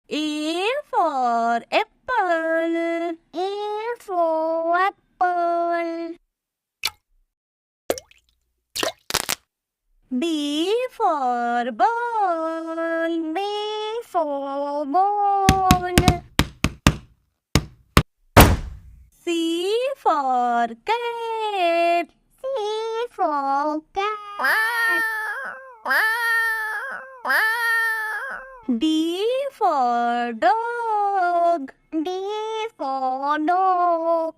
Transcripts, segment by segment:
A for apple. A for apple. B for ball. B for ball. C for cat. C for cat. D for dog. D for dog.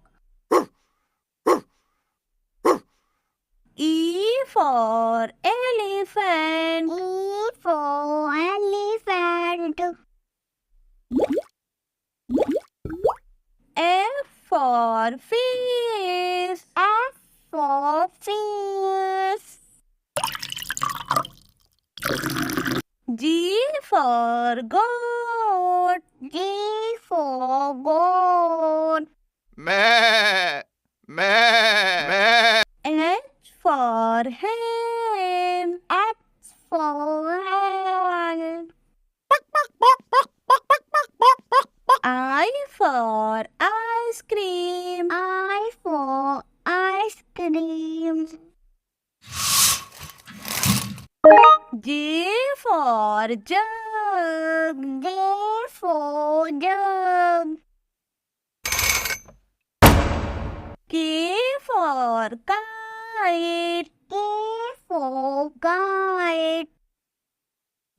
E for elephant. E for elephant. F for fish. F for fish. G for goat. G for goat. Meh, meh, meh. H for hen. H for hen. I for ice cream. I for ice cream. J for jug. J for jug. K for kite. K for kite.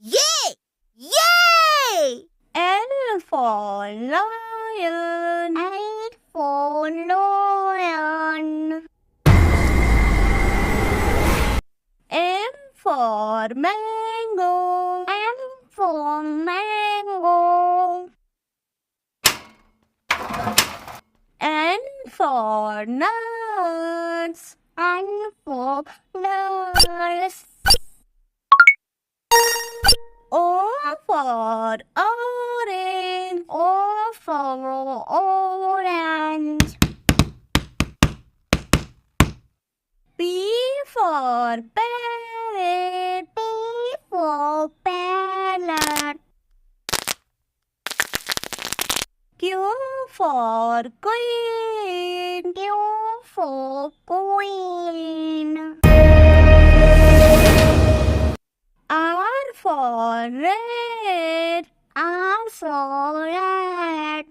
Yay! Yay! L for lion. L for lion. M for mango. M for mango. N for nuts. N for nuts. O for orange. O for orange. P for parrot. P for parrot. Q for queen. Q for queen. R for red. R for red.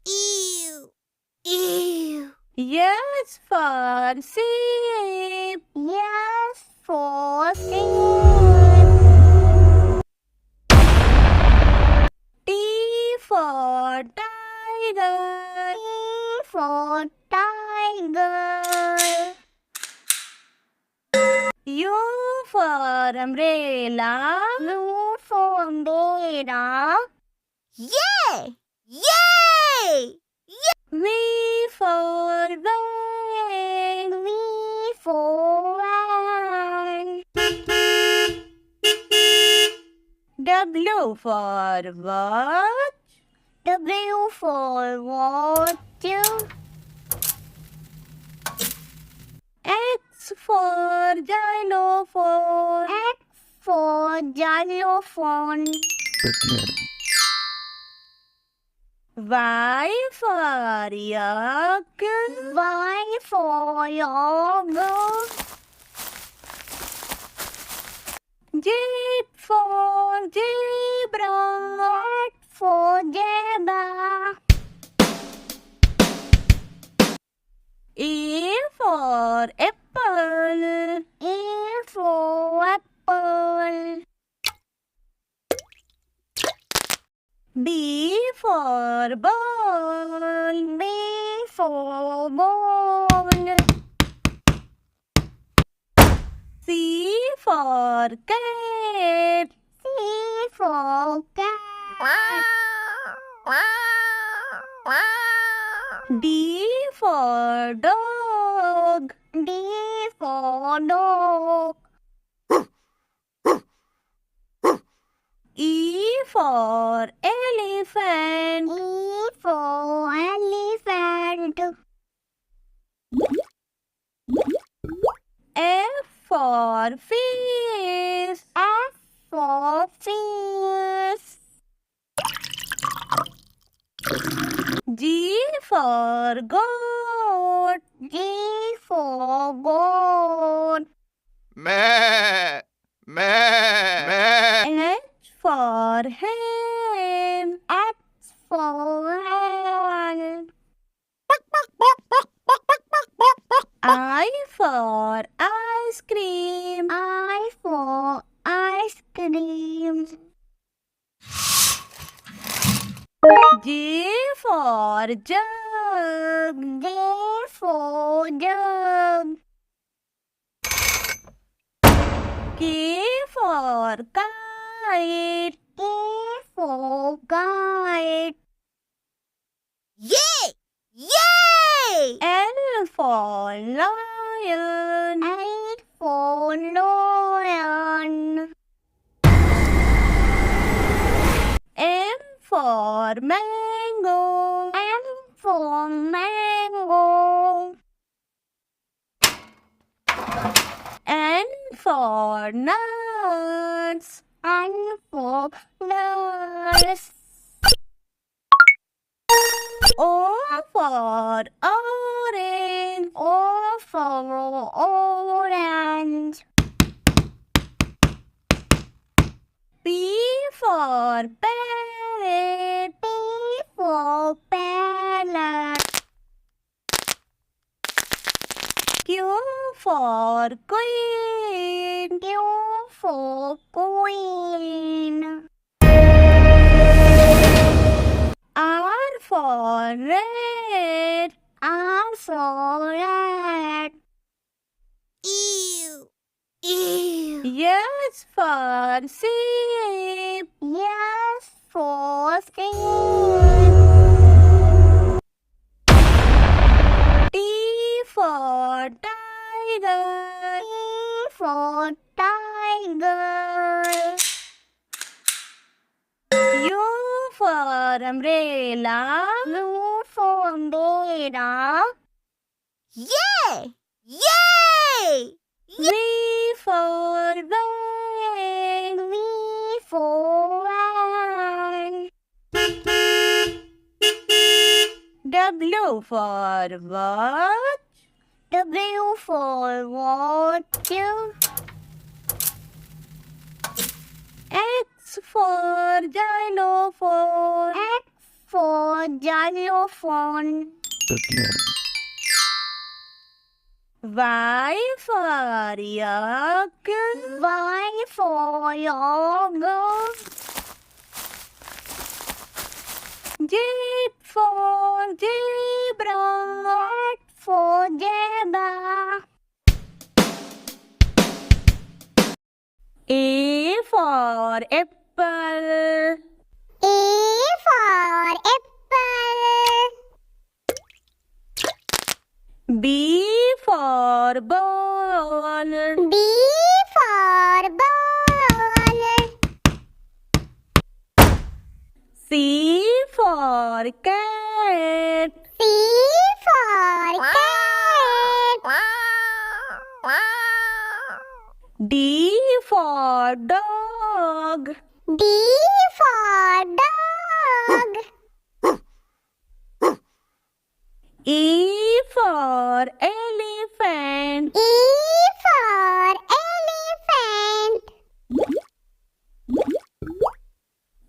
Ew! Ew! S for sheep. S for sheep. T for tiger. T for tiger. U for umbrella. U for umbrella. Yay! Yay! V for van. V for van. W for watch. W for watch. X for xylophone. X for xylophone. Y for yak. Y for yogurt. Z for zebra. Z for zebra. A for apple. A for apple. B for ball. B for ball. C for cat. C for cat. D for dog. D for dog. E for elephant. E for elephant. F for fish. F for fish. G for goat. G for goat. Meh. Meh. Meh. H for hen. X for hen. I for ice cream. I for ice cream. J for jug. J for jug. K for kite. K for kite. Yay! Yay! L for lion. L for lion. M for mango. M for mango. N for nuts. N for nuts. O for orange. O for orange. P for parrot. P for parrot. Q for queen. Q for queen. R for red. R for red. Ew! Ew! S for sheep. Yes for sheep. T for tiger. T for tiger. U for umbrella. U for umbrella. Yay! Yay! V for van. V for van. W for watch. W for watch. X for xylophone. X for xylophone. Y for yak. Y for yogurt. Z for zebra. Z for zebra. A for apple. A for apple. B for ball. B for ball. C for cat. C for cat. D for dog. D for dog. E for elephant. E for elephant.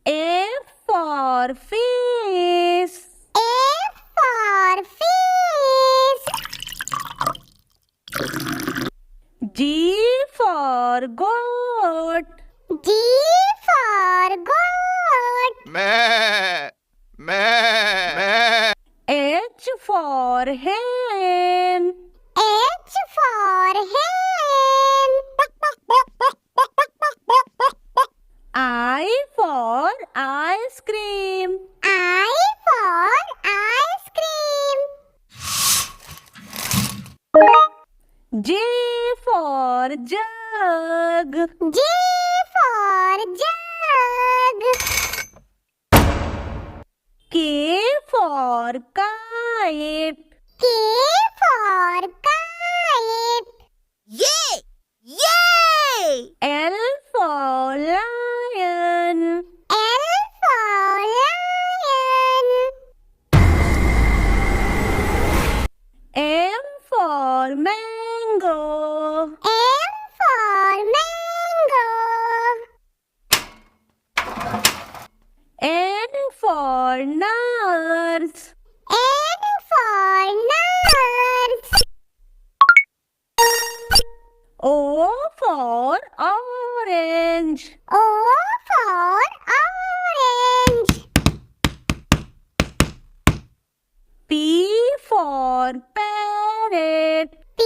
F for fish. F for fish. G for goat. G for goat. Meh. Meh. Meh. H for hen. H for hen. I for ice cream. I for ice cream. J for jug. J for jug. K for kite. K for kite. Yay! Yay! L for lion. L for lion. for nurse. N for nurse. O for orange. O for orange. P for parrot. P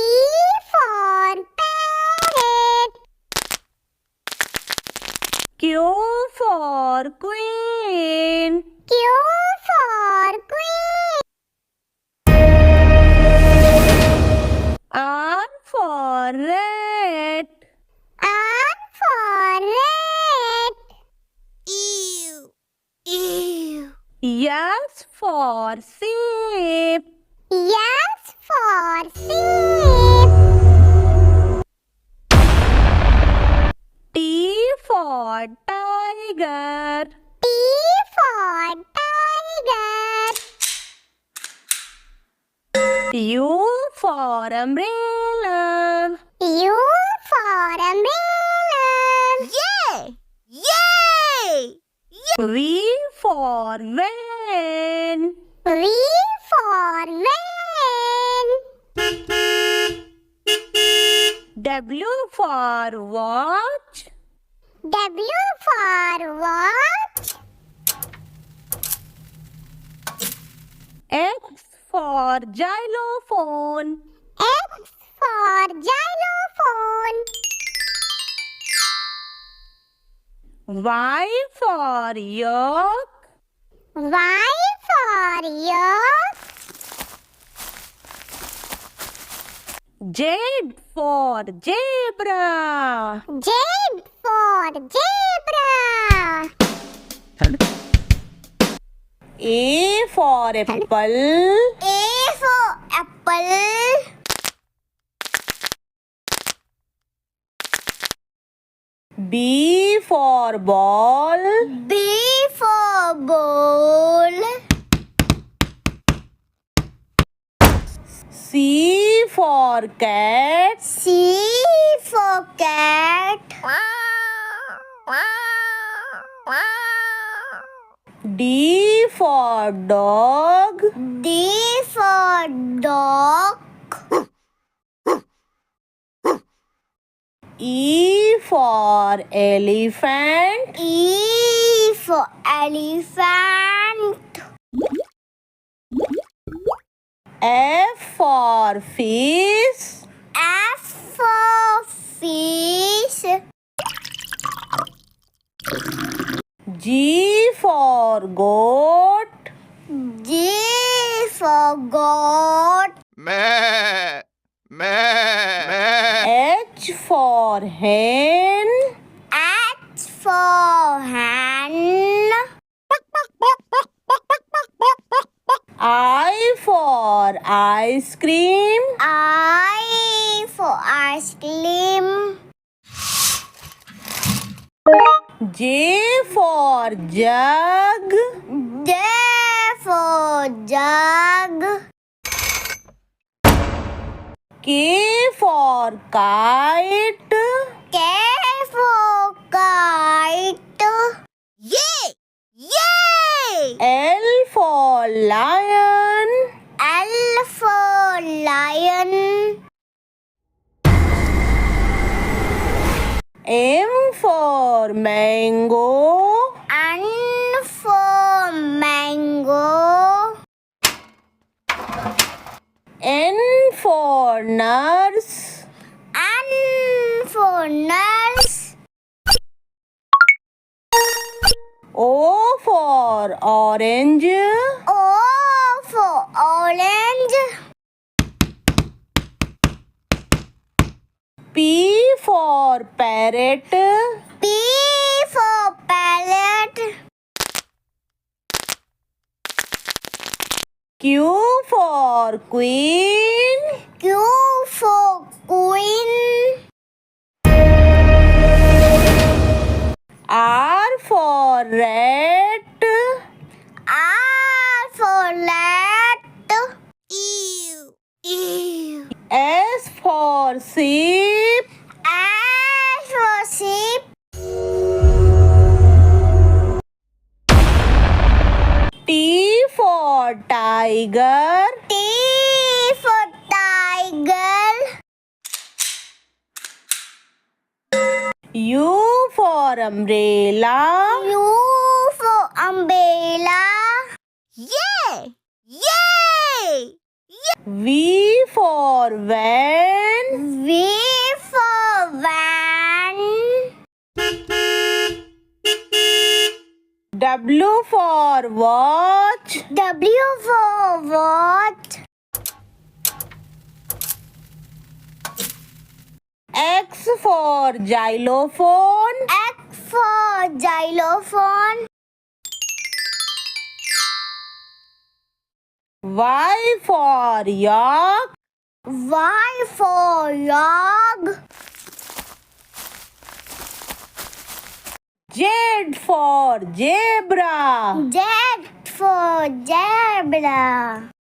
for parrot. Q for queen. Q for queen. R for rat. R for rat. Ew. Ew. S for sheep. S for sheep. T for tiger. T for tiger. U for umbrella. U for umbrella. Yay! Yay! V for van. V for van. W for watch. W for watch. X for xylophone. X for xylophone. Y for yak. Y for yak. Z for zebra. Z for zebra. A for apple. A for apple. B for ball. B for ball. C for cat. C for cat. D for dog. D for dog. E for elephant. E for elephant. F for fish. F for fish. G for goat. G for goat. meh, meh, H for hen. H for hen. I for ice cream. I for ice cream. J for jug. J for jug. K for kite. K for kite. Yay! Yay! L for lion. L for lion. M for mango. N for mango. N for nurse. N for nurse. O for orange. O for orange. P for parrot. P for parrot. Q for queen. Q for queen. R for rat. R for rat. Ew. Ew. S for sheep. S for sheep. T for tiger. T for tiger. U for umbrella. U for umbrella. Yay! Yay! V for van. V for van. W for watch. W for watch. X for xylophone. X for xylophone. Y for yak. Y for yak. Z for zebra. Z for zebra.